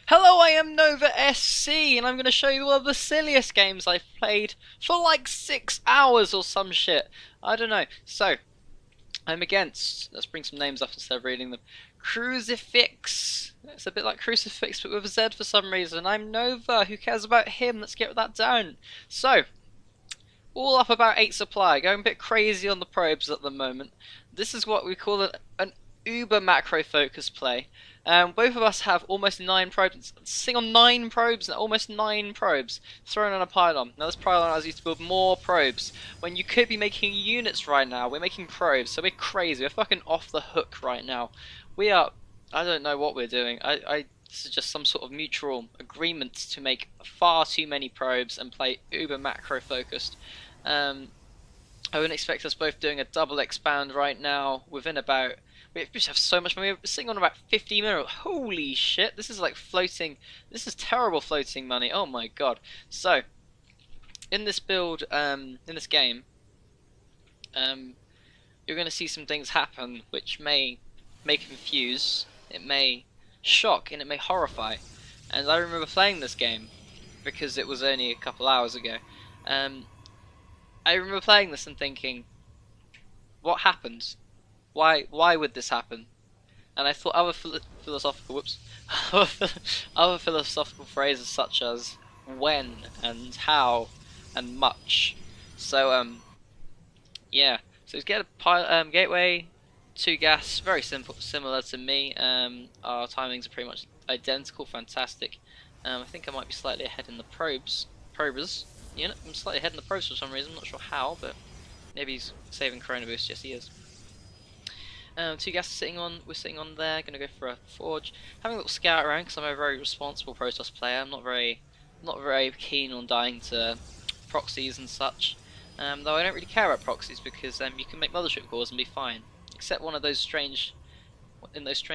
Hello, I am Nova SC, and I'm going to show you one of the silliest games I've played for like 6 hours or some shit. I don't know. So, I'm against, let's bring some names up instead of reading them. Crucifix. It's a bit like Crucifix, but with a Z for some reason. I'm Nova. Who cares about him? Let's get that down. So, all up about 8 supply, going a bit crazy on the probes at the moment. This is what we call an uber macro focus play. Both of us have almost 9 probes, sitting on 9 probes, almost 9 probes thrown on a pylon. Now this pylon allows you to build more probes, when you could be making units right now. We're making probes, so we're crazy, we're fucking off the hook right now. We are, I don't know what we're doing. This is just some sort of mutual agreement to make far too many probes and play uber macro focused. I wouldn't expect us both doing a double expand right now within about... We just have so much money. We're sitting on about 50 minerals. Holy shit, this is like floating... This is terrible floating money. Oh my god. So, in this build, in this game, you're going to see some things happen which may confuse, it may shock, and it may horrify. And I remember playing this game, because it was only a couple hours ago. I remember playing this and thinking, what happened? Why would this happen? And I thought other philosophical other philosophical phrases such as when and how and much. So yeah. So get a gateway, 2 gas, very simple, similar to me. Our timings are pretty much identical, fantastic. I think I might be slightly ahead in the probers unit. I'm slightly ahead in the probes for some reason, I'm not sure how, but maybe he's saving Corona Boost, yes he is. 2 gas we're sitting on there, gonna go for a forge. Having a little scout around because I'm a very responsible Protoss player. I'm not very keen on dying to proxies and such. Though I don't really care about proxies because you can make mothership cores and be fine. Except in those strange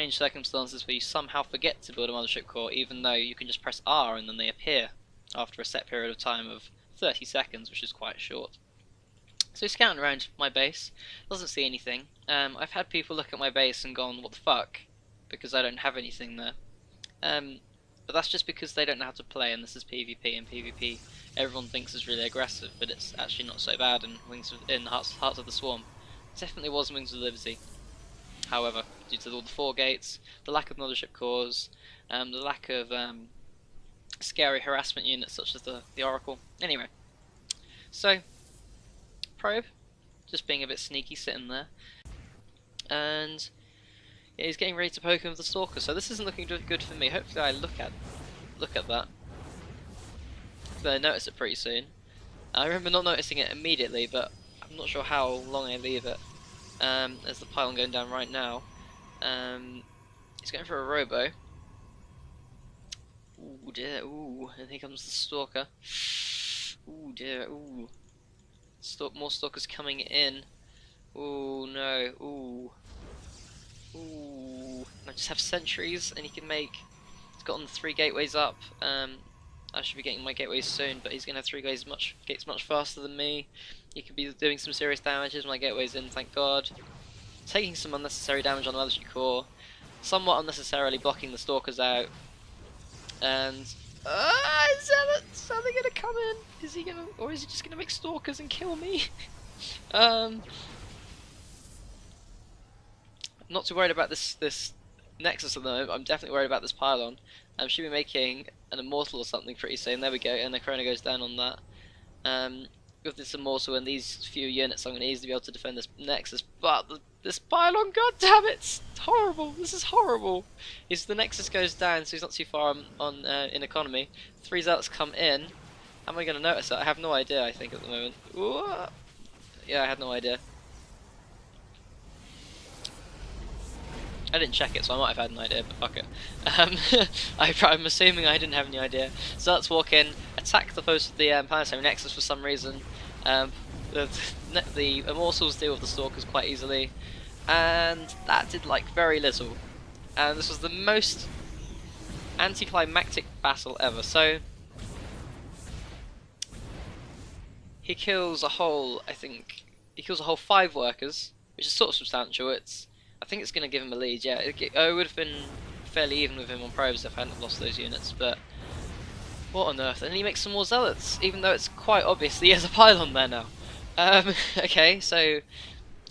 circumstances where you somehow forget to build a mothership core, even though you can just press R and then they appear after a set period of time of 30 seconds, which is quite short. So scouting around my base, doesn't see anything. I've had people look at my base and gone, what the fuck? Because I don't have anything there. But that's just because they don't know how to play, and this is PvP, and PvP everyone thinks is really aggressive, but it's actually not so bad in Hearts of the Swarm. It definitely was in Wings of Liberty. However, due to all the 4 gates, the lack of mothership cores, the lack of scary harassment units such as the Oracle. Anyway, so probe, just being a bit sneaky, sitting there, and yeah, he's getting ready to poke him with the Stalker. So this isn't looking good for me. Hopefully, I look at that. Hopefully I notice it pretty soon. I remember not noticing it immediately, but I'm not sure how long I leave it. There's the pylon going down right now. He's going for a robo. Ooh dear, ooh, and here comes the Stalker. Ooh dear, ooh. More Stalkers coming in. Ooh no, ooh. Ooh. I just have sentries and he can make... He's gotten 3 gateways up. I should be getting my gateways soon, but he's going to have 3 gates much faster than me. He could be doing some serious damages when my gateway's in, thank god. Taking some unnecessary damage on the mothership core. Somewhat unnecessarily blocking the Stalkers out. And is they gonna come in? Is he gonna, or is he just gonna make Stalkers and kill me? I'm not too worried about this Nexus at the moment. I'm definitely worried about this pylon. Should be making an Immortal or something pretty soon. There we go, and the Corona goes down on that. With this Immortal and these few units, I'm going to easily be able to defend this Nexus. But this pylon, god damn it, it's horrible. This is horrible. The Nexus goes down, so he's not too far on in economy. 3 Zealots come in. How am I going to notice it? I have no idea. I think at the moment. Ooh. Yeah, I had no idea. I didn't check it, so I might have had an idea, but fuck it. I'm assuming I didn't have any idea. So let's walk in, attack the post of the Planetary Nexus for some reason. The Immortals deal with the Stalkers quite easily, and that did like very little. And this was the most anticlimactic battle ever. So he kills a whole, he kills a whole 5 workers, which is sort of substantial. I think it's going to give him a lead, yeah. It would have been fairly even with him on probes if I hadn't lost those units, but what on earth? And he makes some more zealots, even though it's quite obvious that he has a pylon there now. Okay, so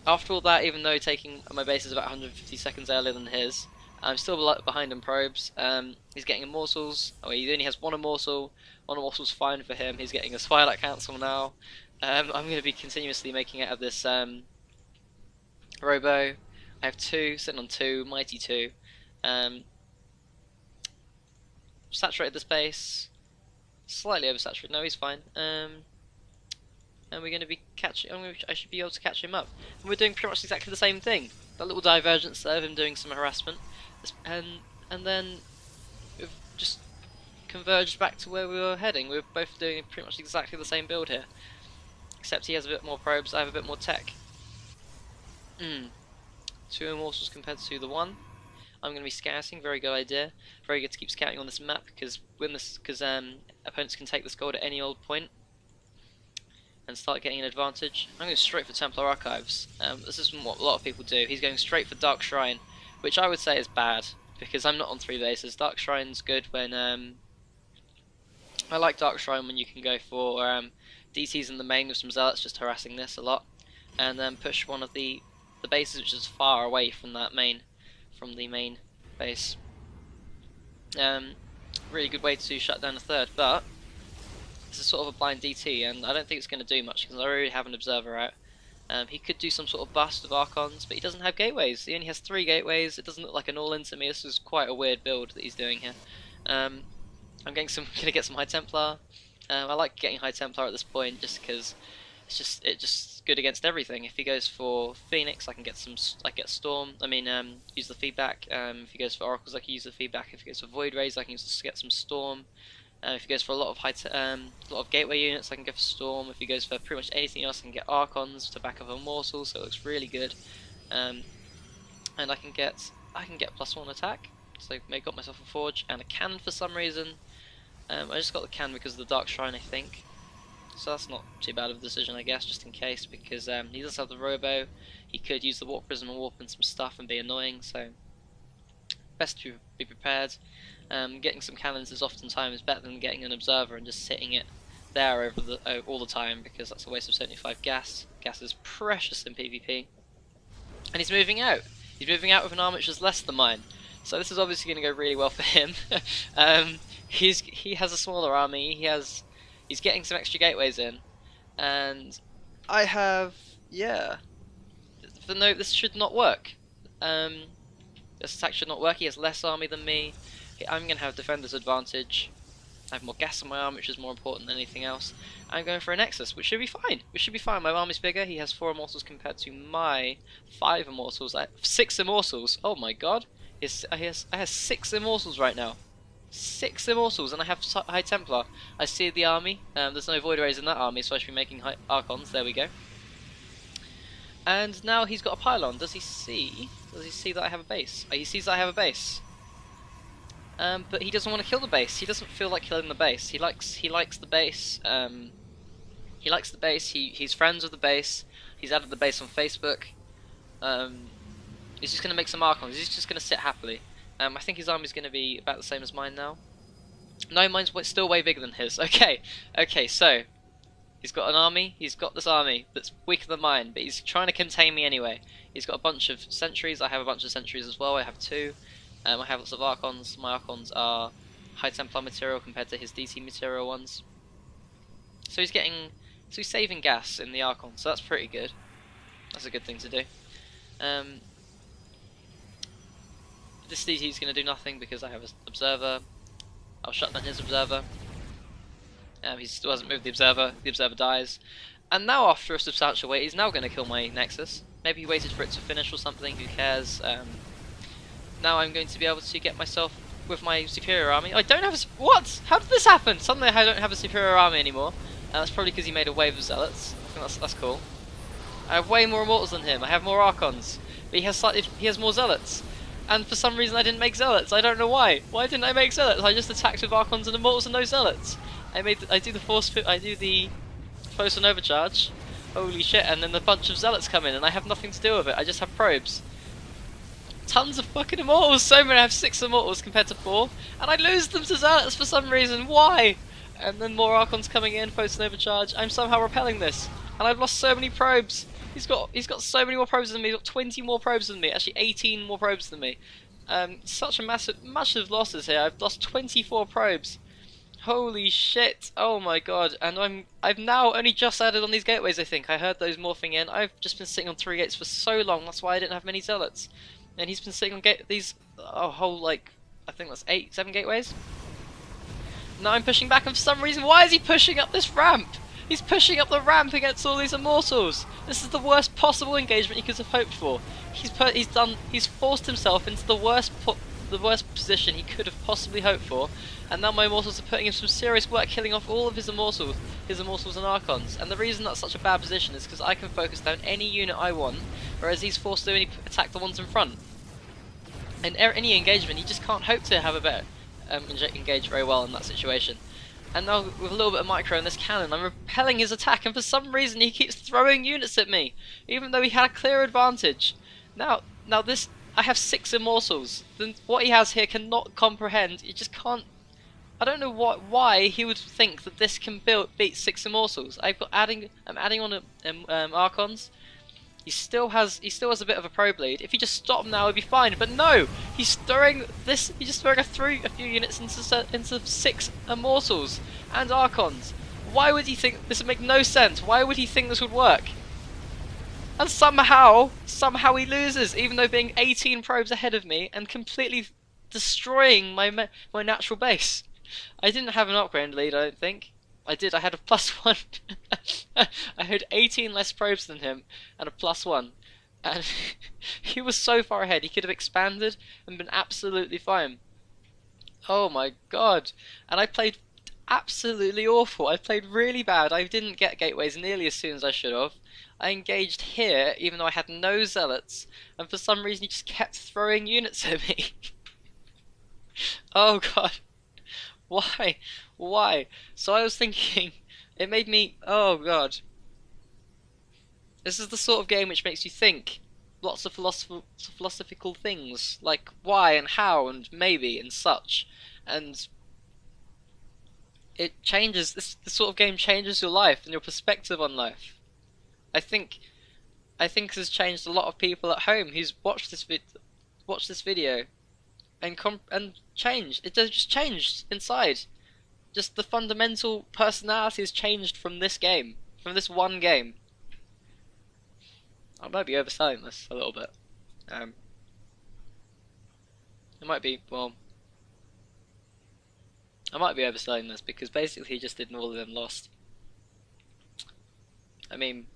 after all that, even though taking my base is about 150 seconds earlier than his, I'm still behind on probes. He's getting immortals. Oh, he only has one immortal. One immortal's fine for him. He's getting a Twilight Council now. I'm going to be continuously making out of this Robo. I have 2, sitting on 2, Mighty 2. Saturated the space. Slightly oversaturated. No, he's fine. And we're going to be catching. I should be able to catch him up. And we're doing pretty much exactly the same thing. That little divergence there of him doing some harassment, and then we've just converged back to where we were heading. We're both doing pretty much exactly the same build here, except he has a bit more probes. I have a bit more tech. 2 immortals compared to the 1. I'm going to be scouting. Very good idea. Very good to keep scouting on this map because opponents can take this gold at any old point and start getting an advantage. I'm going straight for Templar Archives. This is what a lot of people do. He's going straight for Dark Shrine, which I would say is bad because I'm not on 3 bases. Dark Shrine's good when I like Dark Shrine when you can go for DTs in the main with some zealots just harassing this a lot, and then push one of the bases which is far away from the main base. Really good way to shut down a third, but this is sort of a blind DT, and I don't think it's going to do much because I already have an observer out. He could do some sort of bust of Archons, but he doesn't have gateways. He only has 3 gateways. It doesn't look like an all-in to me. This is quite a weird build that he's doing here. I'm going to get some High Templar. I like getting High Templar at this point just because it's just good against everything. If he goes for Phoenix, I can get Storm. Use the feedback. If he goes for Oracles, I can use the feedback. If he goes for Void Rays, I can get some Storm. If he goes for a lot of gateway units, I can go for Storm. If he goes for pretty much anything else, I can get Archons to back up Immortals, so it looks really good. And I can get +1 attack. So I got myself a Forge and a Cannon for some reason. I just got the Cannon because of the Dark Shrine, I think. So that's not too bad of a decision, I guess, just in case, because he does have the Robo. He could use the Warp Prism and warp in some stuff and be annoying, so best to be prepared. Getting some cannons is oftentimes better than getting an observer and just sitting it there all the time, because that's a waste of 75 gas. Gas is precious in PvP. And he's moving out. He's moving out with an arm which is less than mine. So this is obviously going to go really well for him. He has a smaller army. He's getting some extra gateways in, and I have this should not work. This attack should not work. He has less army than me. I'm going to have defender's advantage. I have more gas in my arm, which is more important than anything else. I'm going for a Nexus, which should be fine. My army's bigger. He has 4 Immortals compared to my 5 Immortals. I have 6 Immortals. Oh my god. I have 6 Immortals right now. 6 Immortals, and I have High Templar. I see the army. There's no Void Rays in that army, so I should be making Archons. There we go. And now he's got a pylon. Does he see that I have a base? Oh, he sees that I have a base. But he doesn't want to kill the base. He doesn't feel like killing the base. He likes the base. He likes the base. He's friends with the base. He's added the base on Facebook. He's just going to make some Archons. He's just going to sit happily. I think his army's going to be about the same as mine now. No, mine's still way bigger than his. Okay, so he's got an army. He's got this army that's weaker than mine, but he's trying to contain me anyway. He's got a bunch of sentries. I have a bunch of sentries as well. I have 2. I have lots of Archons. My Archons are High Templar material compared to his DT material ones. So he's saving gas in the Archon, so that's pretty good. That's a good thing to do. This DT is going to do nothing because I have an observer. I'll shut down his observer. He still hasn't moved the observer. The observer dies. And now, after a substantial wait, he's now going to kill my Nexus. Maybe he waited for it to finish or something. Who cares? Now I'm going to be able to get myself with my superior army. I don't have a... What? How did this happen? Suddenly I don't have a superior army anymore. That's probably because he made a wave of zealots. I think that's cool. I have way more Immortals than him. I have more Archons. But he has more zealots. And for some reason I didn't make zealots. I don't know why. Why didn't I make zealots? I just attacked with Archons and Immortals and no zealots. I do the Force and Overcharge. Holy shit! And then a bunch of zealots come in, and I have nothing to do with it. I just have probes. tons of fucking immortals. So many. I have 6 immortals compared to 4, and I lose them to zealots for some reason. Why? And then more archons coming in, post overcharge. I'm somehow repelling this, and I've lost so many probes. He's got so many more probes than me. He's got 20 more probes than me. Actually, 18 more probes than me. Such a massive losses here. I've lost 24 probes. Holy shit! Oh my god! And I've now only just added on these gateways. I think I heard those morphing in. I've just been sitting on 3 gates for so long. That's why I didn't have many zealots. And he's been sitting on these whole like I think that's 7 gateways. Now I'm pushing back, and for some reason, why is he pushing up this ramp? He's pushing up the ramp against all these immortals. This is the worst possible engagement he could have hoped for. He's forced himself into the worst position he could have possibly hoped for, and now my immortals are putting in some serious work, killing off all of his immortals and archons. And the reason that's such a bad position is because I can focus down any unit I want, whereas he's forced to only attack the ones in front. In any engagement, he just can't hope to have a better engage very well in that situation. And now with a little bit of micro in this cannon, I'm repelling his attack, and for some reason he keeps throwing units at me, even though he had a clear advantage. Now this, I have 6 immortals. Then what he has here cannot comprehend. You just can't. I don't know why he would think that this can beat 6 immortals. I'm adding on archons. He still has a bit of a pro bleed. If he just stopped now, it'd be fine. But no, he's throwing this. He's just throwing a few units into 6 immortals and archons. Why would he think this would make no sense? Why would he think this would work? And somehow he loses, even though being 18 probes ahead of me and completely destroying my natural base. I didn't have an upgrade lead, I don't think. I did, I had a +1. I had 18 less probes than him and a +1. And he was so far ahead, he could have expanded and been absolutely fine. Oh my god. And I played absolutely awful. I played really bad. I didn't get gateways nearly as soon as I should have. I engaged here, even though I had no zealots, and for some reason he just kept throwing units at me. Oh god. Why? Why? So I was thinking, it made me, oh god. This is the sort of game which makes you think lots of philosophical things, like why and how and maybe and such. And it changes, this sort of game changes your life and your perspective on life. I think this has changed a lot of people at home who's watched this video and changed. It just changed inside. Just the fundamental personality has changed from this game, from this one game. I might be overselling this a little bit. It might be, well, I might be overselling this because basically he just did all of them lost. I mean,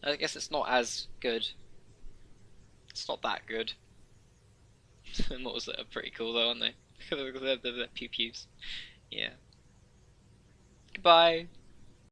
I guess it's not as good. It's not that good. Models that are pretty cool though, aren't they? They're pew pews. Yeah. Goodbye.